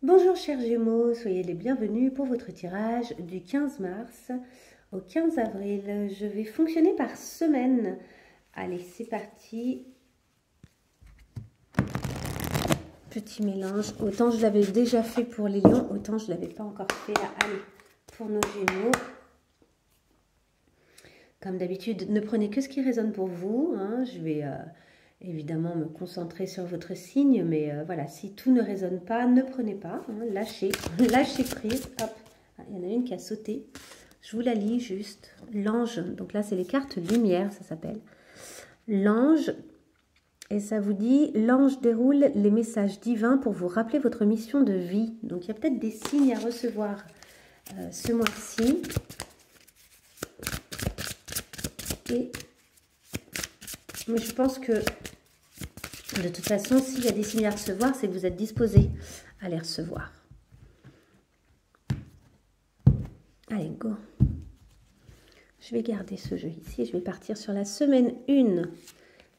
Bonjour chers Gémeaux, soyez les bienvenus pour votre tirage du 15 mars au 15 avril. Je vais fonctionner par semaine. Allez, c'est parti. Petit mélange. Autant je l'avais déjà fait pour les lions, autant je ne l'avais pas encore fait là. Allez, pour nos Gémeaux. Comme d'habitude, ne prenez que ce qui résonne pour vous. Je vais évidemment me concentrer sur votre signe, mais voilà, si tout ne résonne pas, ne prenez pas. Lâchez, lâchez prise. Hop, il y en a une qui a sauté. Je vous la lis juste. L'ange, donc là c'est les cartes lumière, ça s'appelle. L'ange, et ça vous dit, l'ange déroule les messages divins pour vous rappeler votre mission de vie. Donc il y a peut-être des signes à recevoir ce mois-ci. Mais je pense que de toute façon, s'il y a des signes à recevoir, c'est que vous êtes disposé à les recevoir. Allez, go. Je vais garder ce jeu ici et je vais partir sur la semaine 1.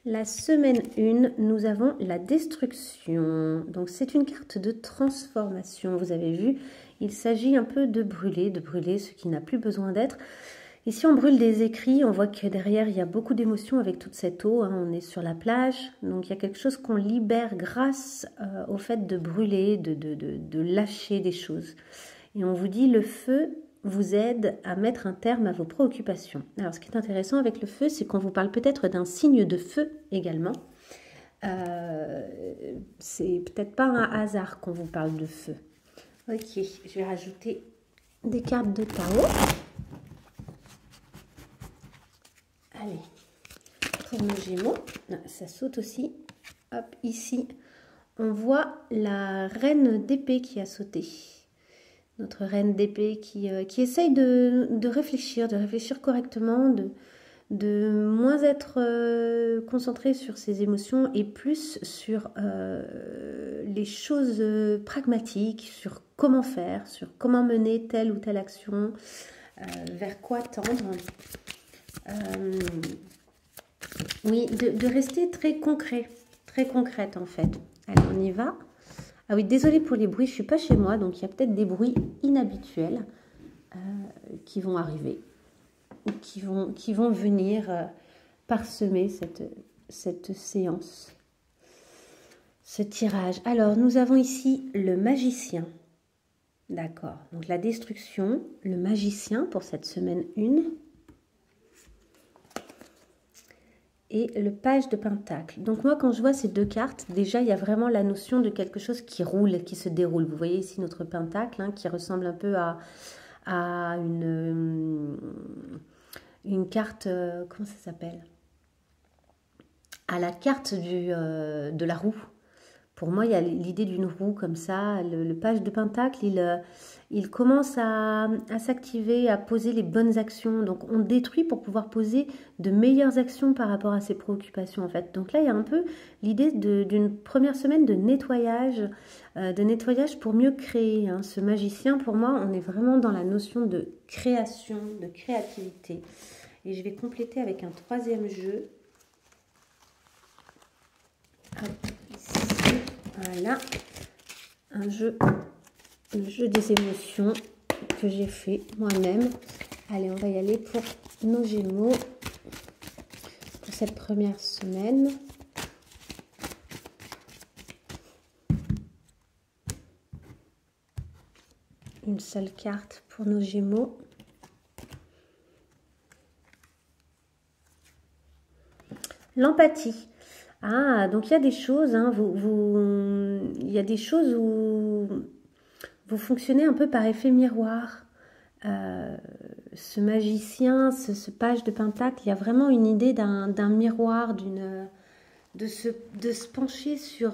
La semaine 1, nous avons la destruction. Donc, c'est une carte de transformation. Vous avez vu, il s'agit un peu de brûler ce qui n'a plus besoin d'être. Ici, on brûle des écrits. On voit que derrière, il y a beaucoup d'émotions avec toute cette eau. On est sur la plage. Donc, il y a quelque chose qu'on libère grâce au fait de brûler, de lâcher des choses. Et on vous dit, le feu vous aide à mettre un terme à vos préoccupations. Alors, ce qui est intéressant avec le feu, c'est qu'on vous parle peut-être d'un signe de feu également. C'est peut-être pas un hasard qu'on vous parle de feu. Ok, je vais rajouter des cartes de tarot. Allez, pour nos Gémeaux, ça saute aussi. Hop, ici, on voit la reine d'épée qui a sauté. Notre reine d'épée qui essaye de réfléchir correctement, de moins être concentrée sur ses émotions et plus sur les choses pragmatiques, sur comment faire, sur comment mener telle ou telle action, vers quoi tendre. Oui, de rester très concrète en fait. Allez, on y va. Ah oui, désolée pour les bruits, je ne suis pas chez moi, donc il y a peut-être des bruits inhabituels qui vont arriver ou qui vont venir parsemer cette séance, ce tirage. Alors, nous avons ici le magicien. D'accord, donc la destruction, le magicien pour cette semaine 1. Et le page de pentacle. Donc moi, quand je vois ces deux cartes, déjà, il y a vraiment la notion de quelque chose qui roule, qui se déroule. Vous voyez ici notre pentacle, qui ressemble un peu à une carte, comment ça s'appelle? À la carte de la roue. Pour moi, il y a l'idée d'une roue comme ça. Le page de pentacle, il commence à s'activer, à poser les bonnes actions. Donc, on détruit pour pouvoir poser de meilleures actions par rapport à ses préoccupations, en fait. Donc là, il y a un peu l'idée d'une première semaine de nettoyage pour mieux créer. Ce magicien, pour moi, on est vraiment dans la notion de création, de créativité. Et je vais compléter avec un troisième jeu. Hop, ici. Voilà, un jeu des émotions que j'ai fait moi-même. Allez, on va y aller pour nos Gémeaux pour cette première semaine. Une seule carte pour nos Gémeaux. L'empathie. Ah, donc il y a des choses, il y a des choses où vous fonctionnez un peu par effet miroir. Ce magicien, ce page de pentacle, il y a vraiment une idée d'un miroir, de se pencher sur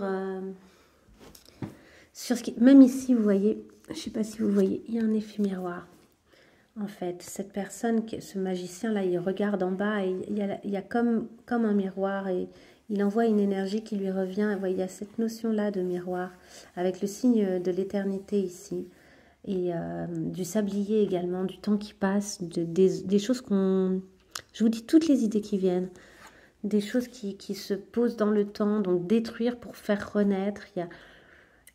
ce qui... Même ici, vous voyez, je ne sais pas si vous voyez, il y a un effet miroir. En fait, cette personne, ce magicien-là, il regarde en bas et il y a comme un miroir et il envoie une énergie qui lui revient. Vous voyez, il y a cette notion-là de miroir avec le signe de l'éternité ici et du sablier également, du temps qui passe, des choses qu'on... Je vous dis toutes les idées qui viennent, des choses qui se posent dans le temps, donc détruire pour faire renaître.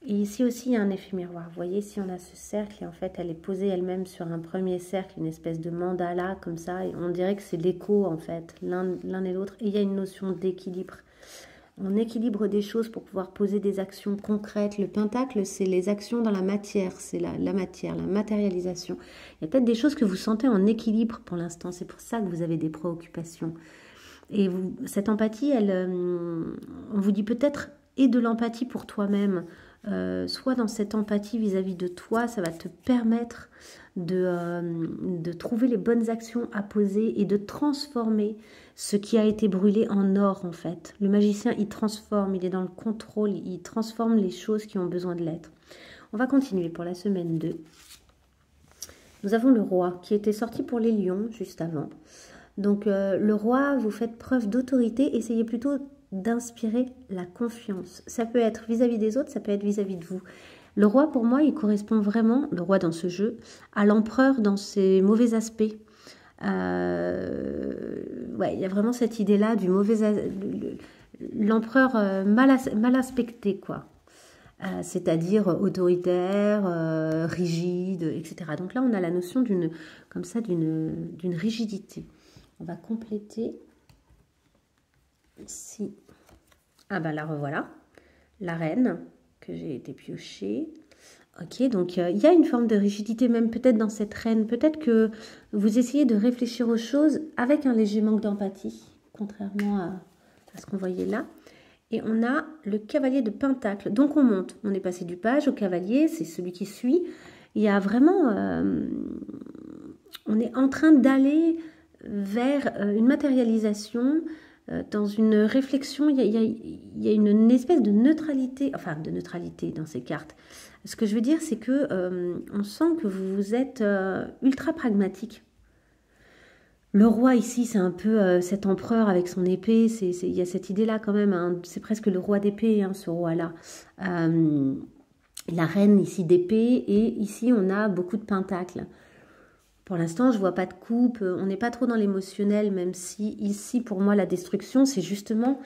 Et ici aussi, il y a un effet miroir. Vous voyez, ici, on a ce cercle et en fait, elle est posée elle-même sur un premier cercle, une espèce de mandala comme ça. Et on dirait que c'est l'écho, en fait, l'un et l'autre. Et il y a une notion d'équilibre. On équilibre des choses pour pouvoir poser des actions concrètes. Le pentacle, c'est les actions dans la matière, c'est la matière, la matérialisation. Il y a peut-être des choses que vous sentez en équilibre pour l'instant. C'est pour ça que vous avez des préoccupations. Et vous, cette empathie, on vous dit peut-être, et de l'empathie pour toi-même. Soit dans cette empathie vis-à-vis de toi, ça va te permettre de trouver les bonnes actions à poser et de transformer ce qui a été brûlé en or en fait. Le magicien, il transforme, il est dans le contrôle, il transforme les choses qui ont besoin de l'être. On va continuer pour la semaine 2. Nous avons le roi qui était sorti pour les lions juste avant. Donc le roi, vous faites preuve d'autorité, essayez plutôt d'inspirer la confiance. Ça peut être vis-à-vis des autres, ça peut être vis-à-vis de vous. Le roi, pour moi, il correspond vraiment, le roi dans ce jeu, à l'empereur dans ses mauvais aspects. Ouais, il y a vraiment cette idée-là du mauvais... L'empereur mal aspecté, quoi. C'est-à-dire autoritaire, rigide, etc. Donc là, on a la notion d'une rigidité. On va compléter ici. Ah ben la revoilà, la reine que j'ai été piochée. Ok, donc il y a une forme de rigidité même peut-être dans cette reine. Peut-être que vous essayez de réfléchir aux choses avec un léger manque d'empathie, contrairement à ce qu'on voyait là. Et on a le cavalier de pentacle. Donc on monte. On est passé du page au cavalier, c'est celui qui suit. Il y a vraiment... on est en train d'aller vers une matérialisation, dans une réflexion. Il y a une espèce de neutralité, enfin de neutralité dans ces cartes. Ce que je veux dire, c'est que on sent que vous êtes ultra pragmatique. Le roi ici, c'est un peu cet empereur avec son épée. Il y a cette idée-là quand même. Hein, c'est presque le roi d'épée, hein, ce roi-là. La reine ici d'épée. Et ici, on a beaucoup de pentacles. Pour l'instant, je ne vois pas de coupe. On n'est pas trop dans l'émotionnel, même si ici, pour moi, la destruction, c'est justement...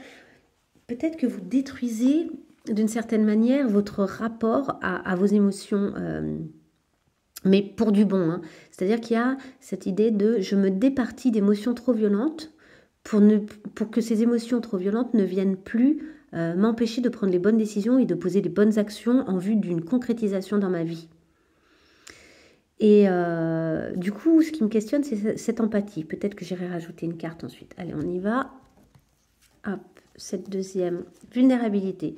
Peut-être que vous détruisez, d'une certaine manière, votre rapport à vos émotions... mais pour du bon, hein. C'est-à-dire qu'il y a cette idée de je me départis d'émotions trop violentes pour que ces émotions trop violentes ne viennent plus m'empêcher de prendre les bonnes décisions et de poser les bonnes actions en vue d'une concrétisation dans ma vie. Et du coup, ce qui me questionne, c'est cette empathie. Peut-être que j'irai rajouter une carte ensuite. Allez, on y va. Hop, cette deuxième, vulnérabilité.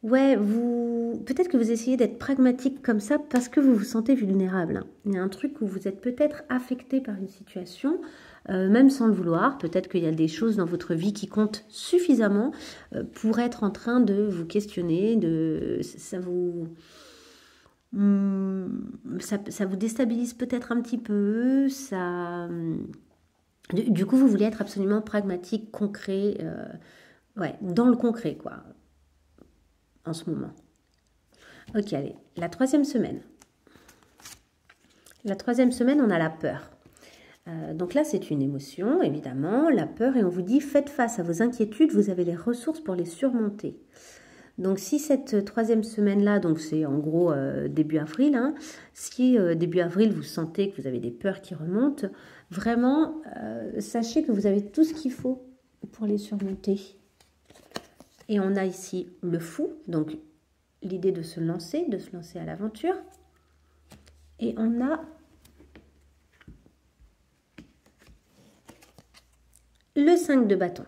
Ouais, peut-être que vous essayez d'être pragmatique comme ça parce que vous vous sentez vulnérable. Il y a un truc où vous êtes peut-être affecté par une situation, même sans le vouloir. Peut-être qu'il y a des choses dans votre vie qui comptent suffisamment pour être en train de vous questionner, ça vous déstabilise peut-être un petit peu. Du coup, vous voulez être absolument pragmatique, concret, ouais, dans le concret, quoi. En ce moment. Ok, allez, la troisième semaine. La troisième semaine, on a la peur. Donc là, c'est une émotion, évidemment, la peur, et on vous dit, faites face à vos inquiétudes, vous avez les ressources pour les surmonter. Donc si cette troisième semaine-là, donc c'est en gros début avril, hein, si début avril, vous sentez que vous avez des peurs qui remontent, vraiment, sachez que vous avez tout ce qu'il faut pour les surmonter. Et on a ici le fou, donc l'idée de se lancer à l'aventure. Et on a le 5 de bâton.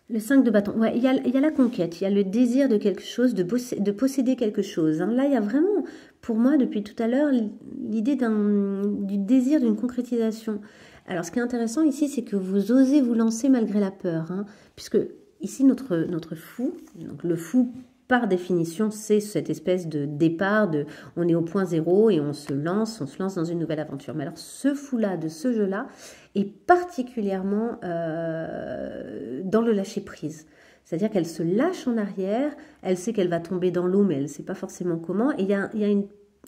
Le 5 de bâton, ouais, il y a la conquête, il y a le désir de quelque chose, de posséder quelque chose. Hein. Là, il y a vraiment, pour moi, depuis tout à l'heure, l'idée du désir d'une concrétisation. Alors, ce qui est intéressant ici, c'est que vous osez vous lancer malgré la peur, hein, puisque... Ici, notre fou, donc le fou, par définition, c'est cette espèce de départ, on est au point zéro et on se lance dans une nouvelle aventure. Mais alors, ce fou-là, de ce jeu-là, est particulièrement dans le lâcher-prise. C'est-à-dire qu'elle se lâche en arrière, elle sait qu'elle va tomber dans l'eau, mais elle ne sait pas forcément comment. Et il y a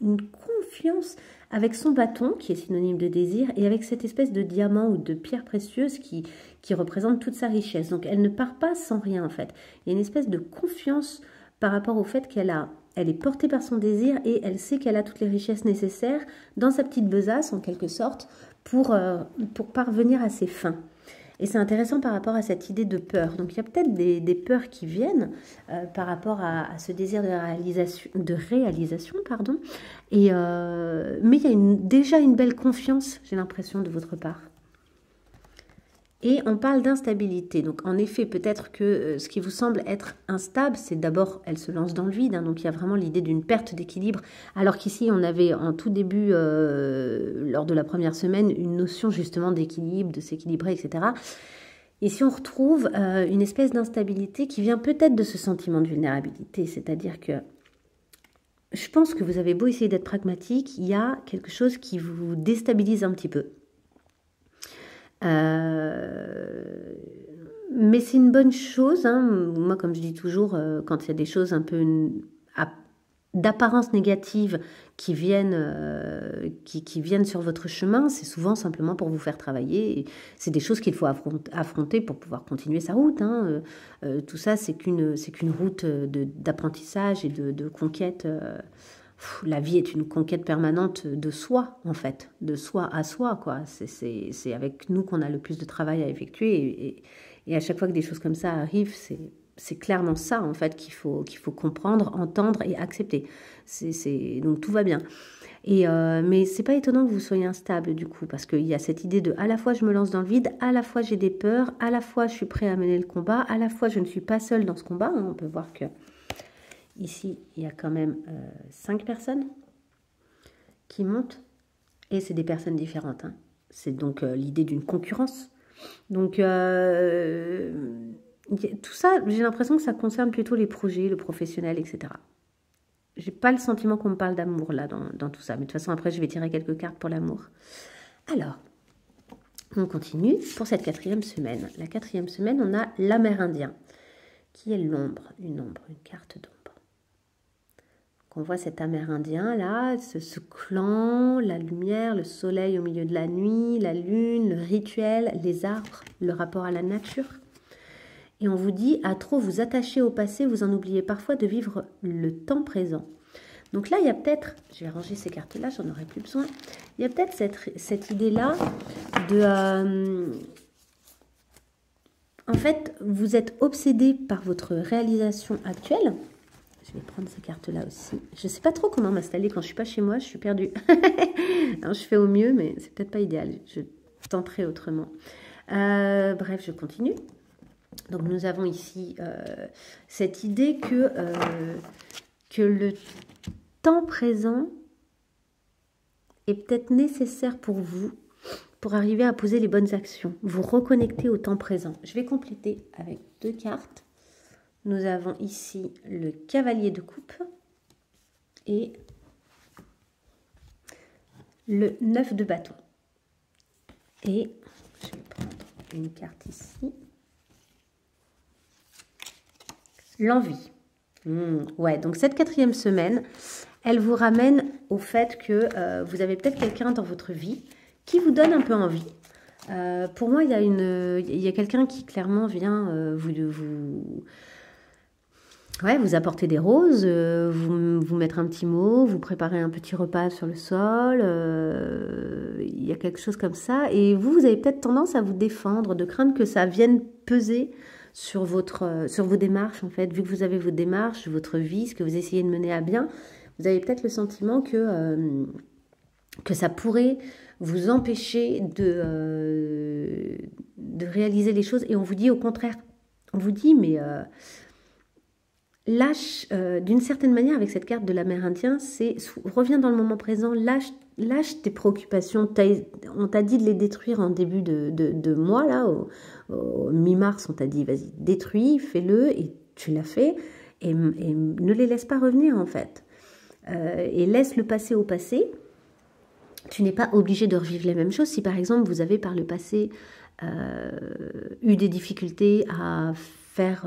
une confiance avec son bâton, qui est synonyme de désir, et avec cette espèce de diamant ou de pierre précieuse qui représente toute sa richesse. Donc elle ne part pas sans rien en fait. Il y a une espèce de confiance par rapport au fait elle est portée par son désir et elle sait qu'elle a toutes les richesses nécessaires dans sa petite besace, en quelque sorte, pour parvenir à ses fins. Et c'est intéressant par rapport à cette idée de peur. Donc il y a peut-être des peurs qui viennent par rapport à ce désir de réalisation, pardon. Mais il y a déjà une belle confiance, j'ai l'impression, de votre part. Et on parle d'instabilité. Donc en effet, peut-être que ce qui vous semble être instable, c'est d'abord, elle se lance dans le vide. Donc il y a vraiment l'idée d'une perte d'équilibre. Alors qu'ici, on avait en tout début, lors de la première semaine, une notion justement d'équilibre, de s'équilibrer, etc. Ici, on retrouve une espèce d'instabilité qui vient peut-être de ce sentiment de vulnérabilité. C'est-à-dire que je pense que vous avez beau essayer d'être pragmatique, il y a quelque chose qui vous déstabilise un petit peu. Mais c'est une bonne chose, hein. Moi, comme je dis toujours, quand il y a des choses un peu d'apparence négative qui viennent sur votre chemin, c'est souvent simplement pour vous faire travailler. C'est des choses qu'il faut affronter pour pouvoir continuer sa route, hein. Tout ça, c'est qu'une route d'apprentissage et de conquête. La vie est une conquête permanente de soi, en fait, de soi à soi, quoi. C'est avec nous qu'on a le plus de travail à effectuer. Et à chaque fois que des choses comme ça arrivent, c'est clairement ça, en fait, qu'il faut comprendre, entendre et accepter. Donc tout va bien. Mais c'est pas étonnant que vous soyez instable, du coup, parce qu'il y a cette idée de à la fois je me lance dans le vide, à la fois j'ai des peurs, à la fois je suis prêt à mener le combat, à la fois je ne suis pas seule dans ce combat. On peut voir que ici, il y a quand même 5 personnes qui montent. Et c'est des personnes différentes, hein. C'est donc l'idée d'une concurrence. Donc, tout ça, j'ai l'impression que ça concerne plutôt les projets, le professionnel, etc. J'ai pas le sentiment qu'on me parle d'amour, là, dans tout ça. Mais de toute façon, après, je vais tirer quelques cartes pour l'amour. Alors, on continue pour cette 4e semaine. La 4e semaine, on a l'Amérindien, qui est l'ombre, une carte d'ombre. On voit cet Amérindien là, ce clan, la lumière, le soleil au milieu de la nuit, la lune, le rituel, les arbres, le rapport à la nature. Et on vous dit, à trop vous attacher au passé, vous en oubliez parfois de vivre le temps présent. Donc là, il y a peut-être, je vais ranger ces cartes-là, j'en aurai plus besoin. Il y a peut-être cette idée-là de... en fait, vous êtes obsédé par votre réalisation actuelle. Je vais prendre ces cartes-là aussi. Je ne sais pas trop comment m'installer quand je ne suis pas chez moi. Je suis perdue. Alors, je fais au mieux, mais c'est peut-être pas idéal. Je tenterai autrement. Bref, je continue. Donc, nous avons ici cette idée que le temps présent est peut-être nécessaire pour vous pour arriver à poser les bonnes actions. Vous reconnecter au temps présent. Je vais compléter avec 2 cartes. Nous avons ici le cavalier de coupe et le 9 de bâton. Et je vais prendre une carte ici. L'envie. Ouais, donc cette 4e semaine, elle vous ramène au fait que vous avez peut-être quelqu'un dans votre vie qui vous donne un peu envie. Pour moi, il y a quelqu'un qui clairement vient vous apporter des roses, vous mettre un petit mot, vous préparer un petit repas sur le sol, il y a quelque chose comme ça. Et vous avez peut-être tendance à vous défendre, de craindre que ça vienne peser sur vos démarches, en fait. Vu que vous avez vos démarches, votre vie, ce que vous essayez de mener à bien, vous avez peut-être le sentiment que ça pourrait vous empêcher de réaliser les choses. Et on vous dit au contraire, on vous dit, mais... lâche, d'une certaine manière, avec cette carte de l'Amérindien, reviens dans le moment présent, lâche tes préoccupations. On t'a dit de les détruire en début de mois, là, au mi-mars, on t'a dit, vas-y, détruis, fais-le, et tu l'as fait, et ne les laisse pas revenir, en fait. Et laisse le passé au passé. Tu n'es pas obligé de revivre les mêmes choses. Si, par exemple, vous avez par le passé eu des difficultés à faire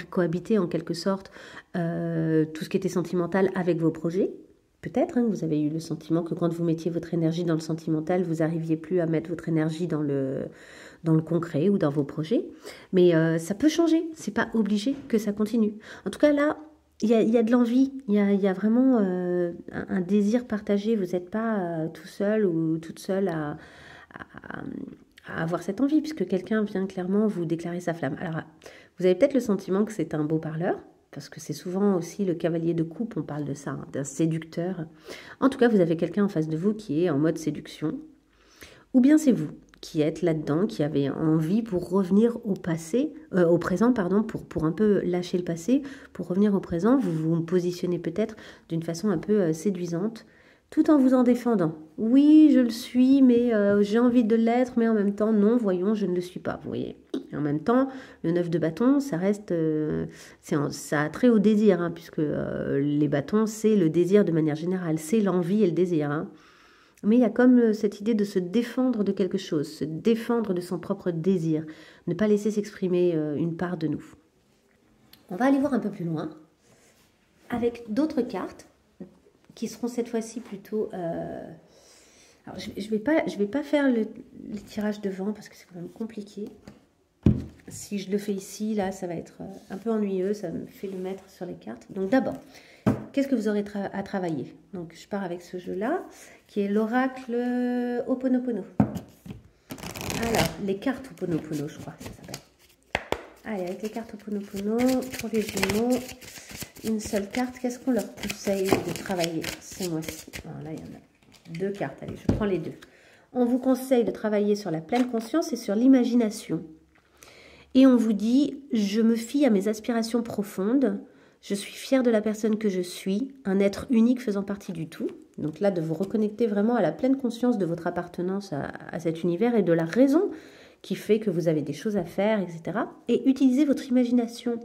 cohabiter en quelque sorte tout ce qui était sentimental avec vos projets. Peut-être, hein, vous avez eu le sentiment que quand vous mettiez votre énergie dans le sentimental, vous n'arriviez plus à mettre votre énergie dans dans le concret ou dans vos projets. Mais ça peut changer, c'est pas obligé que ça continue. En tout cas, là, il y a de l'envie, il y a vraiment un désir partagé. Vous n'êtes pas tout seul ou toute seule à avoir cette envie, puisque quelqu'un vient clairement vous déclarer sa flamme. Alors, vous avez peut-être le sentiment que c'est un beau parleur, parce que c'est souvent aussi le cavalier de coupe, on parle de ça, hein, d'un séducteur. En tout cas, vous avez quelqu'un en face de vous qui est en mode séduction, ou bien c'est vous qui êtes là-dedans, qui avez envie pour revenir au passé, au présent, pardon, pour un peu lâcher le passé, pour revenir au présent. Vous vous positionnez peut-être d'une façon un peu séduisante, tout en vous en défendant. Oui, je le suis, mais j'ai envie de l'être, mais en même temps, non, voyons, je ne le suis pas, vous voyez. Et en même temps, le 9 de bâton, ça reste, ça a trait au désir, hein, puisque les bâtons, c'est le désir de manière générale, c'est l'envie et le désir, hein. Mais il y a comme cette idée de se défendre de quelque chose, se défendre de son propre désir, ne pas laisser s'exprimer une part de nous. On va aller voir un peu plus loin, avec d'autres cartes, qui seront cette fois-ci plutôt... Alors, je vais pas faire le tirage devant parce que c'est quand même compliqué. Si je le fais ici, là, ça va être un peu ennuyeux, ça me fait le mettre sur les cartes. Donc d'abord, qu'est-ce que vous aurez à travailler? Donc je pars avec ce jeu-là, qui est l'oracle Ho'oponopono. Alors, les cartes Ho'oponopono, je crois que ça s'appelle. Allez, avec les cartes Ho'oponopono, pour les Gémeaux, une seule carte, qu'est-ce qu'on leur conseille de travailler ce mois-ci? Là, il y en a 2 cartes, allez, je prends les 2. On vous conseille de travailler sur la pleine conscience et sur l'imagination. Et on vous dit, je me fie à mes aspirations profondes, je suis fière de la personne que je suis, un être unique faisant partie du tout. Donc là, de vous reconnecter vraiment à la pleine conscience de votre appartenance à cet univers et de la raison qui fait que vous avez des choses à faire, etc. Et utilisez votre imagination.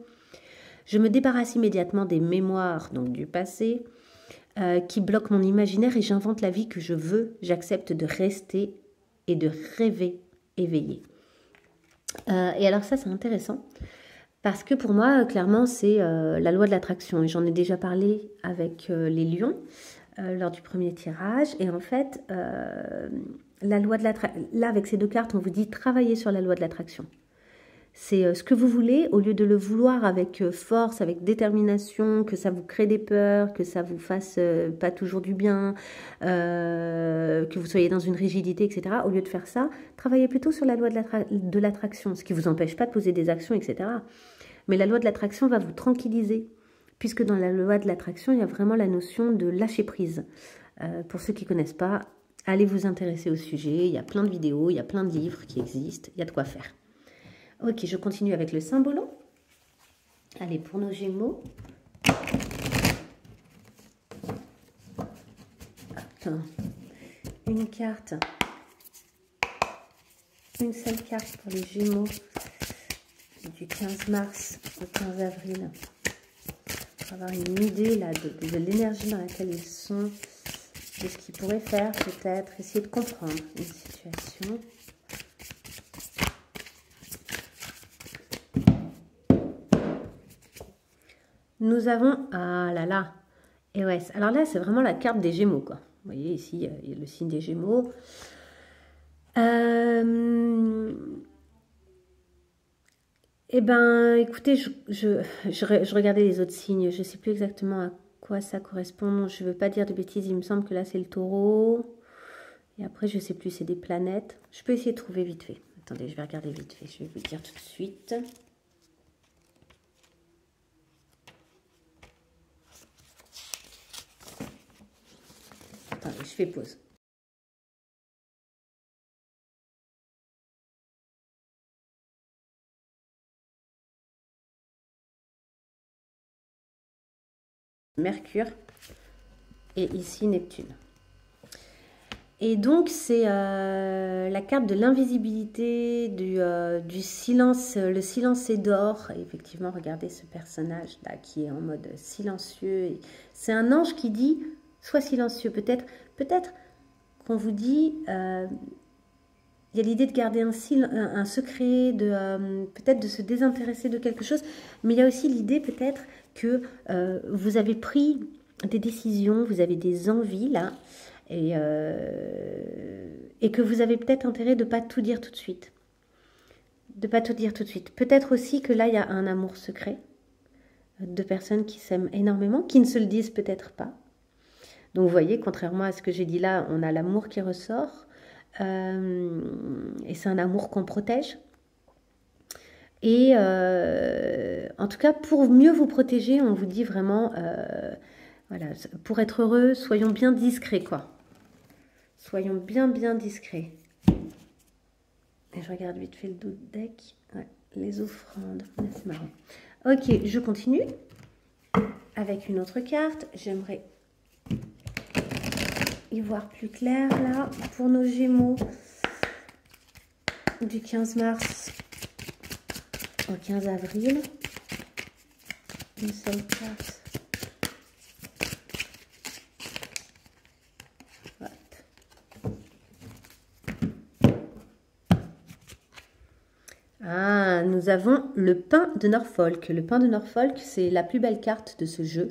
Je me débarrasse immédiatement des mémoires, donc du passé, qui bloquent mon imaginaire et j'invente la vie que je veux. J'accepte de rester et de rêver éveillé. Et alors ça, c'est intéressant. Parce que pour moi, clairement, c'est la loi de l'attraction. Et j'en ai déjà parlé avec les lions lors du premier tirage. Et en fait, la loi de l'attraction, là, avec ces 2 cartes, on vous dit travailler sur la loi de l'attraction. C'est ce que vous voulez, au lieu de le vouloir avec force, avec détermination, que ça vous crée des peurs, que ça vous fasse pas toujours du bien, que vous soyez dans une rigidité, etc. Au lieu de faire ça, travaillez plutôt sur la loi de l'attraction, ce qui ne vous empêche pas de poser des actions, etc. Mais la loi de l'attraction va vous tranquilliser, puisque dans la loi de l'attraction, il y a vraiment la notion de lâcher prise. Pour ceux qui ne connaissent pas, allez vous intéresser au sujet, il y a plein de vidéos, il y a plein de livres qui existent, il y a de quoi faire. Ok, je continue avec le symbolon. Allez, pour nos Gémeaux. Une carte. Une seule carte pour les Gémeaux du 15 mars au 15 avril. Pour avoir une idée là, de l'énergie dans laquelle ils sont, de ce qu'ils pourraient faire peut-être, essayer de comprendre une situation. Nous avons... Ah là là. Et ouais, alors là, c'est vraiment la carte des Gémeaux, quoi. Vous voyez, ici, il y a le signe des Gémeaux. Eh ben, écoutez, je regardais les autres signes. Je ne sais plus exactement à quoi ça correspond. Je ne veux pas dire de bêtises. Il me semble que là, c'est le Taureau. Et après, je ne sais plus, c'est des planètes. Je peux essayer de trouver vite fait. Attendez, je vais regarder vite fait. Je vais vous dire tout de suite. Attendez, je fais pause. Mercure et ici Neptune. Et donc c'est la carte de l'invisibilité, du silence. Le silence est d'or. Et effectivement, regardez ce personnage là qui est en mode silencieux. C'est un ange qui dit sois silencieux. Peut-être qu'on vous dit il y a l'idée de garder un secret, peut-être de se désintéresser de quelque chose, mais il y a aussi l'idée peut-être que vous avez pris des décisions, vous avez des envies là, et que vous avez peut-être intérêt de ne pas tout dire tout de suite. de pas tout dire tout de suite. Peut-être aussi que là, il y a un amour secret. De personnes qui s'aiment énormément, qui ne se le disent peut-être pas. Donc vous voyez, contrairement à ce que j'ai dit là, on a l'amour qui ressort. Et c'est un amour qu'on protège. Et en tout cas, pour mieux vous protéger, on vous dit vraiment, voilà, pour être heureux, soyons bien discrets, quoi. Soyons bien discrets. Et je regarde vite fait le dos de deck. Ouais, les offrandes, c'est marrant. Ok, je continue avec une autre carte. J'aimerais y voir plus clair là pour nos Gémeaux du 15 mars au 15 avril. Une seule carte. Ah, nous avons le pain de Norfolk. Le pain de Norfolk, c'est la plus belle carte de ce jeu.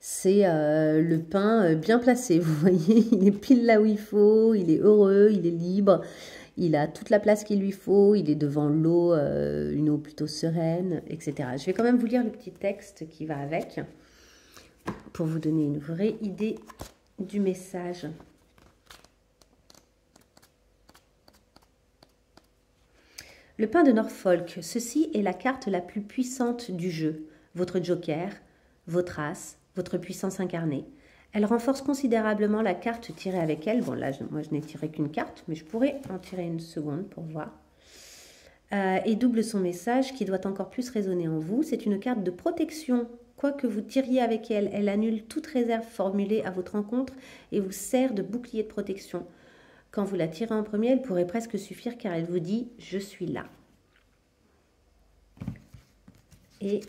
C'est le pain bien placé, vous voyez, il est pile là où il faut, il est heureux, il est libre, il a toute la place qu'il lui faut, il est devant l'eau, une eau plutôt sereine, etc. Je vais quand même vous lire le petit texte qui va avec, pour vous donner une vraie idée du message. Le pain de Norfolk, ceci est la carte la plus puissante du jeu, votre joker, votre as, votre puissance incarnée. Elle renforce considérablement la carte tirée avec elle. Bon là, moi je n'ai tiré qu'une carte, mais je pourrais en tirer une seconde pour voir. Et double son message qui doit encore plus résonner en vous. C'est une carte de protection. Quoi que vous tiriez avec elle, elle annule toute réserve formulée à votre encontre et vous sert de bouclier de protection. Quand vous la tirez en premier, elle pourrait presque suffire car elle vous dit « Je suis là ». Et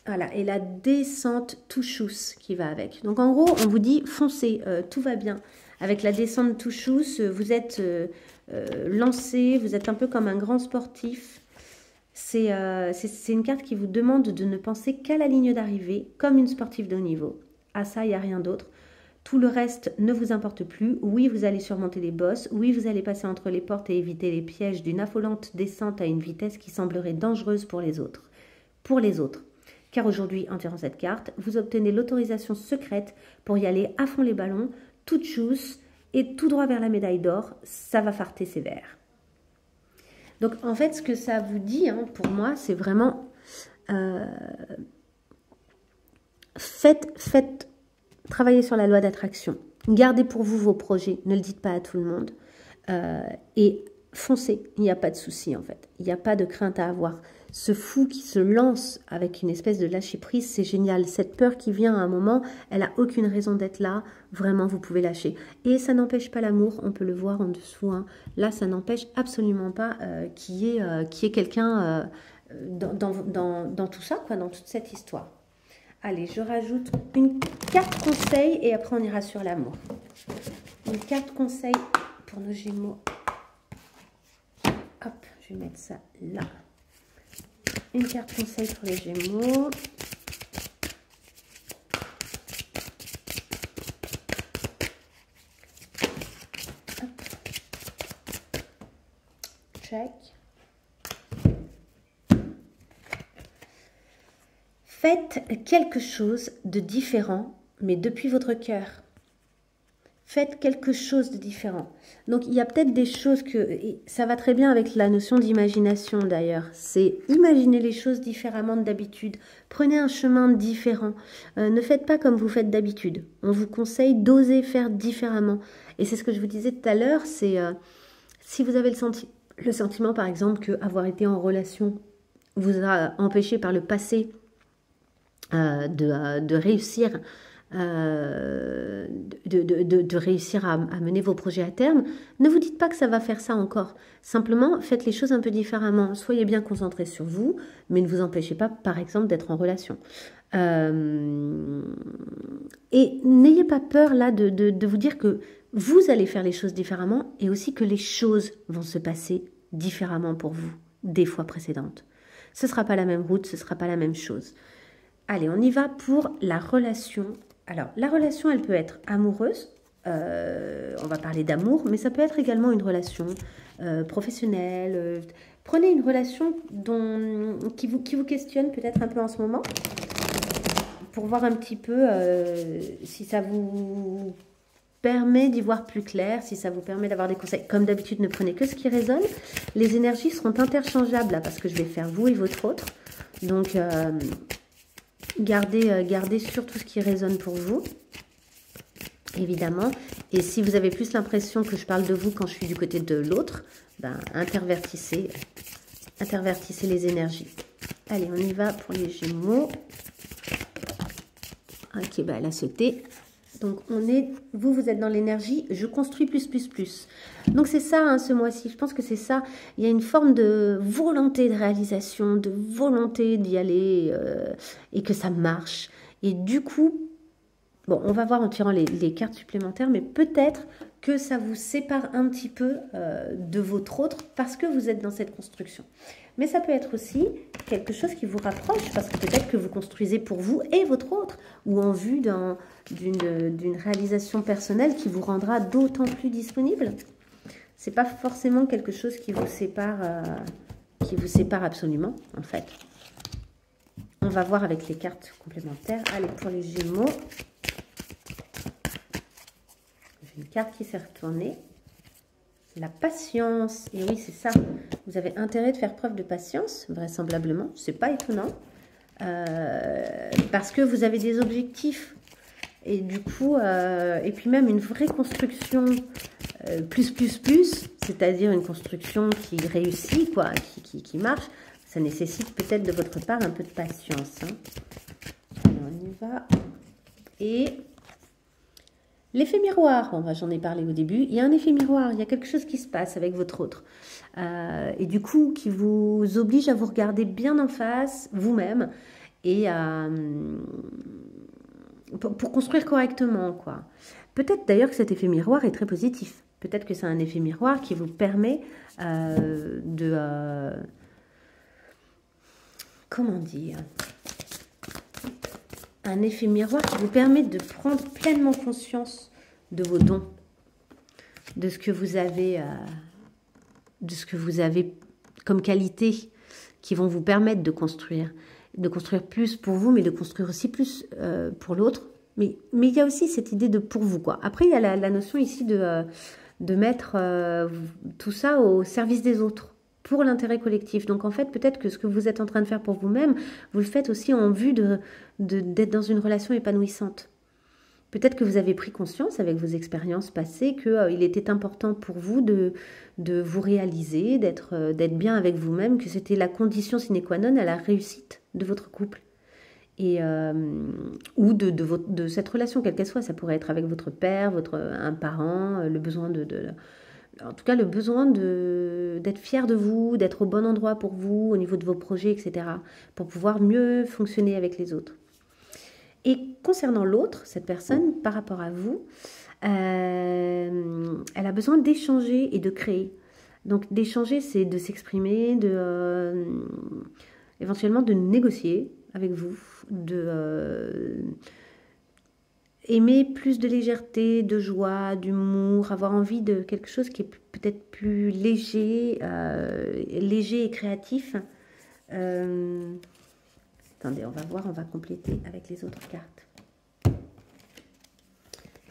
voilà, et la descente touchous qui va avec. Donc en gros, on vous dit foncez, tout va bien. Avec la descente touchous, vous êtes lancé, vous êtes un peu comme un grand sportif. C'est une carte qui vous demande de ne penser qu'à la ligne d'arrivée, comme une sportive de haut niveau. À ça, il n'y a rien d'autre. Tout le reste ne vous importe plus. Oui, vous allez surmonter les bosses. Oui, vous allez passer entre les portes et éviter les pièges d'une affolante descente à une vitesse qui semblerait dangereuse pour les autres. Car aujourd'hui, en tirant cette carte, vous obtenez l'autorisation secrète pour y aller à fond les ballons, toute chousse et tout droit vers la médaille d'or. Ça va farter sévère. Donc, en fait, ce que ça vous dit, hein, pour moi, c'est vraiment... Faites travailler sur la loi d'attraction. Gardez pour vous vos projets. Ne le dites pas à tout le monde. Et foncez. Il n'y a pas de souci, en fait. Il n'y a pas de crainte à avoir. Ce fou qui se lance avec une espèce de lâcher-prise, c'est génial. Cette peur qui vient à un moment, elle n'a aucune raison d'être là. Vraiment, vous pouvez lâcher. Et ça n'empêche pas l'amour, on peut le voir en dessous. Hein. Là, ça n'empêche absolument pas qu'il y ait quelqu'un dans tout ça, quoi, dans toute cette histoire. Allez, je rajoute une carte conseil et après on ira sur l'amour. Une carte conseil pour nos Gémeaux. Hop, je vais mettre ça là. Une carte conseil pour les Gémeaux. Hop. Check. Faites quelque chose de différent, mais depuis votre cœur. Faites quelque chose de différent. Donc, il y a peut-être des choses que... Et ça va très bien avec la notion d'imagination, d'ailleurs. C'est imaginer les choses différemment d'habitude. Prenez un chemin différent. Ne faites pas comme vous faites d'habitude. On vous conseille d'oser faire différemment. Et c'est ce que je vous disais tout à l'heure, c'est... si vous avez le sentiment, par exemple, que avoir été en relation vous a empêché par le passé de réussir... de réussir à mener vos projets à terme, ne vous dites pas que ça va faire ça encore. Simplement, faites les choses un peu différemment. Soyez bien concentrés sur vous, mais ne vous empêchez pas, par exemple, d'être en relation. Et n'ayez pas peur là de vous dire que vous allez faire les choses différemment et aussi que les choses vont se passer différemment pour vous des fois précédentes. Ce ne sera pas la même route, ce ne sera pas la même chose. Allez, on y va pour la relation. Alors, la relation, elle peut être amoureuse, on va parler d'amour, mais ça peut être également une relation professionnelle, Prenez une relation qui vous questionne peut-être un peu en ce moment, pour voir un petit peu si ça vous permet d'y voir plus clair, si ça vous permet d'avoir des conseils. Comme d'habitude, ne prenez que ce qui résonne. Les énergies seront interchangeables là, parce que je vais faire vous et votre autre. Donc, gardez surtout ce qui résonne pour vous, évidemment. Et si vous avez plus l'impression que je parle de vous quand je suis du côté de l'autre, ben, intervertissez les énergies. Allez, on y va pour les Gémeaux. Ok, bah elle a sauté. Donc, vous êtes dans l'énergie, je construis plus. Donc, c'est ça, hein, ce mois-ci. Je pense que c'est ça. Il y a une forme de volonté de réalisation, de volonté d'y aller et que ça marche. Et du coup, bon, on va voir en tirant les cartes supplémentaires, mais peut-être que ça vous sépare un petit peu de votre autre parce que vous êtes dans cette construction. Mais ça peut être aussi quelque chose qui vous rapproche parce que peut-être que vous construisez pour vous et votre autre ou en vue d'une réalisation personnelle qui vous rendra d'autant plus disponible. C'est pas forcément quelque chose qui vous sépare absolument, en fait. On va voir avec les cartes complémentaires. Allez, pour les Gémeaux. J'ai une carte qui s'est retournée. La patience. Et oui, c'est ça. Vous avez intérêt de faire preuve de patience, vraisemblablement. C'est pas étonnant. Parce que vous avez des objectifs. Et du coup, et puis même une vraie construction plus, c'est-à-dire une construction qui réussit, quoi, qui marche. Ça nécessite peut-être de votre part un peu de patience. Hein. Alors, on y va. Et l'effet miroir, bon, j'en ai parlé au début, il y a un effet miroir, il y a quelque chose qui se passe avec votre autre. Et du coup, qui vous oblige à vous regarder bien en face, vous-même, et pour construire correctement, quoi. Peut-être d'ailleurs que cet effet miroir est très positif. Peut-être que c'est un effet miroir qui vous permet comment dire, un effet miroir qui vous permet de prendre pleinement conscience de vos dons, de ce que vous avez comme qualité qui vont vous permettre de construire plus pour vous, mais de construire aussi plus pour l'autre. Mais il y a aussi cette idée de pour vous, quoi. Après, il y a la notion ici de mettre tout ça au service des autres, pour l'intérêt collectif. Donc, en fait, peut-être que ce que vous êtes en train de faire pour vous-même, vous le faites aussi en vue d'être dans une relation épanouissante. Peut-être que vous avez pris conscience avec vos expériences passées qu'il était important pour vous de vous réaliser, d'être bien avec vous-même, que c'était la condition sine qua non à la réussite de votre couple. Et, ou de cette relation, quelle qu'elle soit. Ça pourrait être avec votre père, un parent, le besoin en tout cas, le besoin d'être fier de vous, d'être au bon endroit pour vous, au niveau de vos projets, etc. pour pouvoir mieux fonctionner avec les autres. Et concernant l'autre, cette personne, par rapport à vous, elle a besoin d'échanger et de créer. Donc, d'échanger, c'est de s'exprimer, éventuellement de négocier avec vous, aimer plus de légèreté, de joie, d'humour, avoir envie de quelque chose qui est peut-être plus léger et créatif. Attendez, on va voir, on va compléter avec les autres cartes.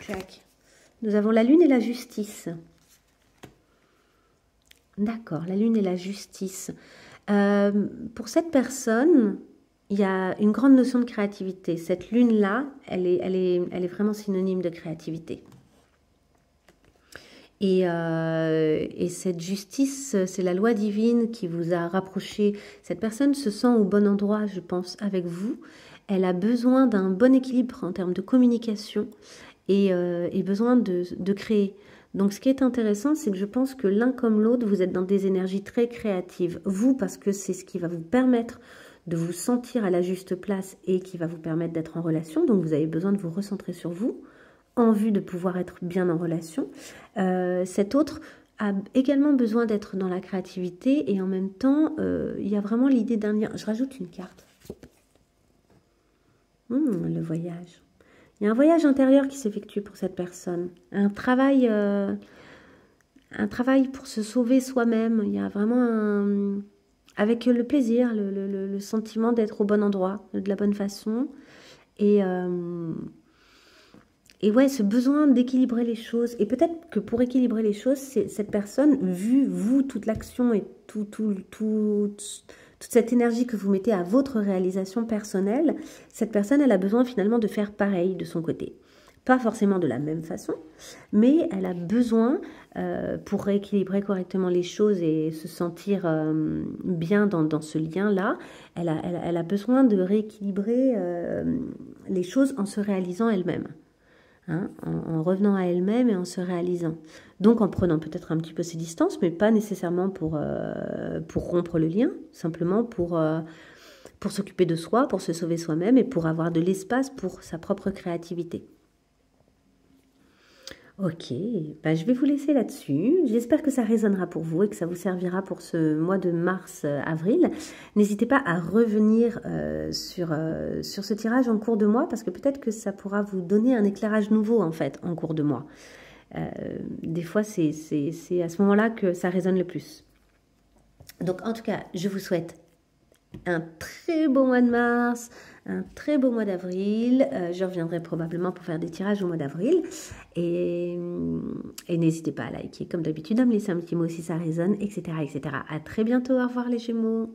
Tchac. Nous avons la lune et la justice. D'accord, la lune et la justice. Pour cette personne, il y a une grande notion de créativité. Cette lune-là, elle est vraiment synonyme de créativité. Et cette justice, c'est la loi divine qui vous a rapproché. Cette personne se sent au bon endroit, je pense, avec vous. Elle a besoin d'un bon équilibre en termes de communication et besoin de créer. Donc, ce qui est intéressant, c'est que je pense que l'un comme l'autre, vous êtes dans des énergies très créatives. Vous, parce que c'est ce qui va vous permettre de vous sentir à la juste place et qui va vous permettre d'être en relation. Donc, vous avez besoin de vous recentrer sur vous en vue de pouvoir être bien en relation. Cet autre a également besoin d'être dans la créativité et en même temps, il y a vraiment l'idée d'un lien. Je rajoute une carte. Le voyage. Il y a un voyage intérieur qui s'effectue pour cette personne. Un travail un travail pour se sauver soi-même. Il y a vraiment avec le plaisir, le sentiment d'être au bon endroit, de la bonne façon. Et, et ouais, ce besoin d'équilibrer les choses. Et peut-être que pour équilibrer les choses, cette personne, vu vous, toute l'action et toute cette énergie que vous mettez à votre réalisation personnelle, cette personne, elle a besoin finalement de faire pareil de son côté. Pas forcément de la même façon, mais elle a besoin, pour rééquilibrer correctement les choses et se sentir bien dans ce lien-là, elle a besoin de rééquilibrer les choses en se réalisant elle-même. Hein, en revenant à elle-même et en se réalisant. Donc en prenant peut-être un petit peu ses distances, mais pas nécessairement pour rompre le lien, simplement pour s'occuper de soi, pour se sauver soi-même et pour avoir de l'espace pour sa propre créativité. Ok, bah, je vais vous laisser là-dessus. J'espère que ça résonnera pour vous et que ça vous servira pour ce mois de mars-avril. N'hésitez pas à revenir sur ce tirage en cours de mois parce que peut-être que ça pourra vous donner un éclairage nouveau en fait en cours de mois. Des fois, c'est à ce moment-là que ça résonne le plus. Donc en tout cas, je vous souhaite un très beau mois de mars, un très beau mois d'avril. Je reviendrai probablement pour faire des tirages au mois d'avril. Et n'hésitez pas à liker comme d'habitude, à me laisser un petit mot si ça résonne, etc., etc. À très bientôt. Au revoir les Gémeaux.